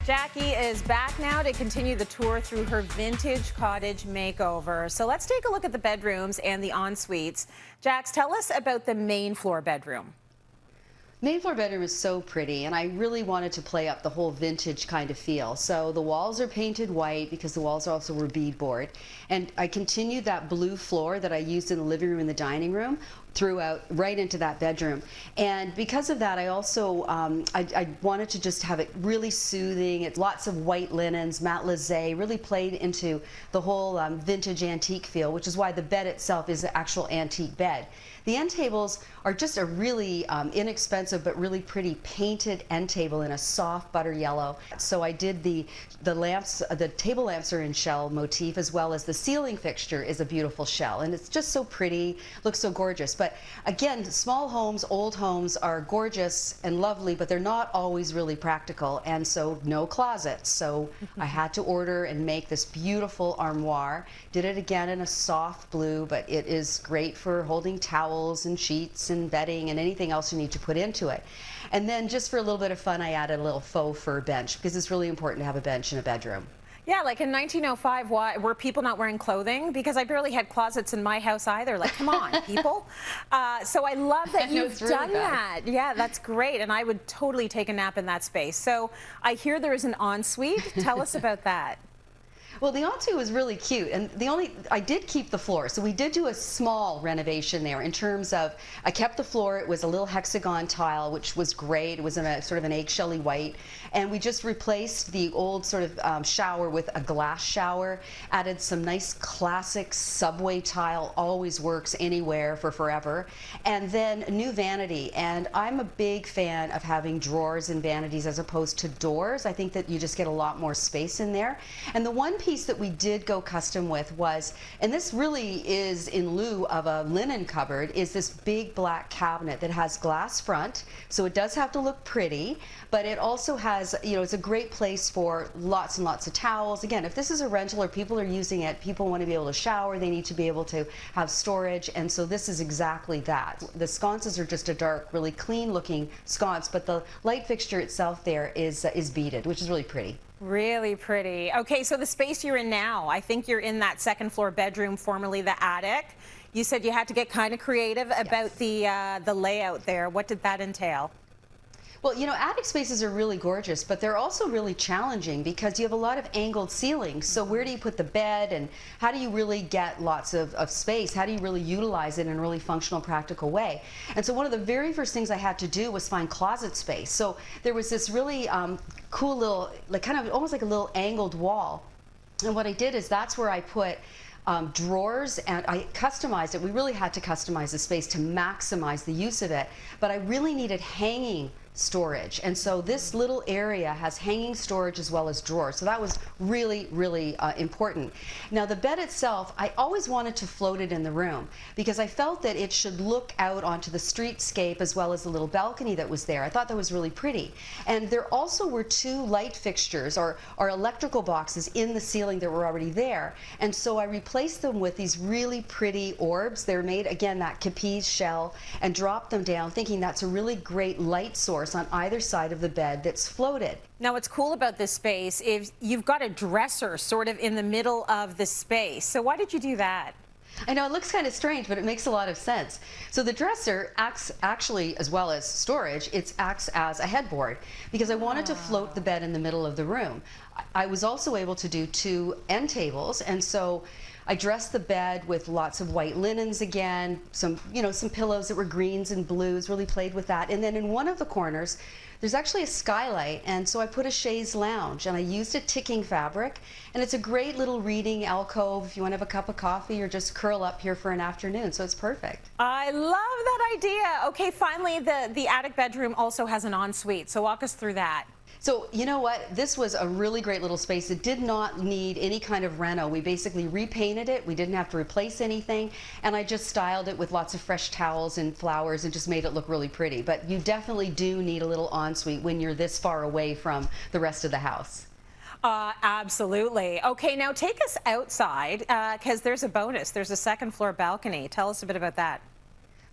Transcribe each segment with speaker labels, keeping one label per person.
Speaker 1: Jackie is back now to continue the tour through her vintage cottage makeover. So let's take a look at the bedrooms and the en-suites. Jax, tell us about the main floor bedroom.
Speaker 2: Main floor bedroom is so pretty, and I really wanted to play up the whole vintage kind of feel. So the walls are painted white because the walls also were beadboard, and I continued that blue floor that I used in the living room and the dining room throughout right into that bedroom. And because of that, I also I wanted to just have it really soothing. It's lots of white linens, matelassé, really played into the whole vintage antique feel, which is why the bed itself is an actual antique bed. The end tables are just a really inexpensive but really pretty painted end table in a soft butter yellow. So I did the lamps, the table lamps are in shell motif, as well as the ceiling fixture is a beautiful shell, and it's just so pretty, looks so gorgeous. But again, small homes, old homes are gorgeous and lovely, but they're not always really practical, and so no closets. So I had to order and make this beautiful armoire. Did it again in a soft blue, but it is great for holding towels and sheets and bedding and anything else you need to put into it. And then just for a little bit of fun, I added a little faux fur bench because it's really important to have a bench in a bedroom.
Speaker 1: Yeah, like in 1905, why were people not wearing clothing? Because I barely had closets in my house either. Like, come on, people. So I love that you've done that. Yeah, that's great. And I would totally take a nap in that space. So I hear there is an ensuite. Tell us about that.
Speaker 2: Well, the ensuite was really cute, and I did keep the floor, so we did do a small renovation there in terms of, I kept the floor. It was a little hexagon tile, which was great. It was in a sort of an eggshelly white, and we just replaced the old sort of shower with a glass shower, added some nice classic subway tile, always works anywhere for forever, and then a new vanity. And I'm a big fan of having drawers and vanities as opposed to doors. I think that you just get a lot more space in there. And the one piece that we did go custom with was, and this really is in lieu of a linen cupboard, is this big black cabinet that has glass front, so it does have to look pretty, but it also has, you know, it's a great place for lots and lots of towels. Again, if this is a rental or people are using it, people want to be able to shower, they need to be able to have storage, and so this is exactly that. The sconces are just a dark, really clean looking sconce, but the light fixture itself there is beaded, which is really pretty.
Speaker 1: Really pretty. Okay, so the space you're in now, I think you're in that second floor bedroom, formerly the attic. You said you had to get kind of creative about the layout there. What did that entail?
Speaker 2: Well, you know, attic spaces are really gorgeous, but they're also really challenging because you have a lot of angled ceilings. So where do you put the bed, and how do you really get lots of space? How do you really utilize it in a really functional, practical way? And so one of the very first things I had to do was find closet space. So there was this really cool little, like kind of almost like a little angled wall. And what I did is that's where I put drawers, and I customized it. We really had to customize the space to maximize the use of it, but I really needed hanging storage, and so this little area has hanging storage as well as drawers, so that was really, really important. Now the bed itself, I always wanted to float it in the room because I felt that it should look out onto the streetscape as well as the little balcony that was there. I thought that was really pretty, and there also were two light fixtures or electrical boxes in the ceiling that were already there, and so I replaced them with these really pretty orbs. They're made, again, that capiz shell, and dropped them down thinking that's a really great light source on either side of the bed that's floated.
Speaker 1: Now what's cool about this space is you've got a dresser sort of in the middle of the space. So why did you do that?
Speaker 2: I know it looks kind of strange, but it makes a lot of sense. So the dresser acts actually, as well as storage, it acts as a headboard because I wanted to float the bed in the middle of the room. I was also able to do two end tables, and so I dressed the bed with lots of white linens again, some pillows that were greens and blues, really played with that. And then in one of the corners, there's actually a skylight, and so I put a chaise lounge, and I used a ticking fabric, and it's a great little reading alcove if you want to have a cup of coffee or just curl up here for an afternoon, so it's perfect.
Speaker 1: I love that idea. Okay, finally, the attic bedroom also has an ensuite, so walk us through that.
Speaker 2: So you know what, this was a really great little space. It did not need any kind of reno. We basically repainted it. We didn't have to replace anything, and I just styled it with lots of fresh towels and flowers and just made it look really pretty. But you definitely do need a little ensuite when you're this far away from the rest of the house.
Speaker 1: Absolutely. Okay, now take us outside because there's a bonus. There's a second floor balcony. Tell us a bit about that.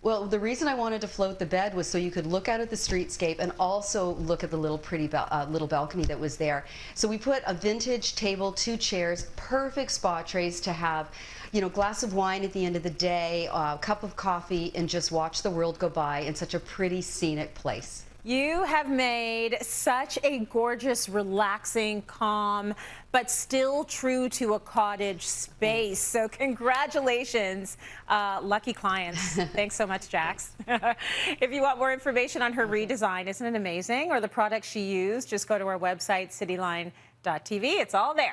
Speaker 2: Well, the reason I wanted to float the bed was so you could look out at the streetscape and also look at the little pretty little balcony that was there. So we put a vintage table, 2 chairs, perfect spot trays to have, you know, glass of wine at the end of the day, a cup of coffee, and just watch the world go by in such a pretty scenic place.
Speaker 1: You have made such a gorgeous, relaxing, calm, but still true to a cottage space. So congratulations, lucky clients. Thanks so much, Jax. If you want more information on her redesign, isn't it amazing? Or the products she used, just go to our website, cityline.tv. It's all there.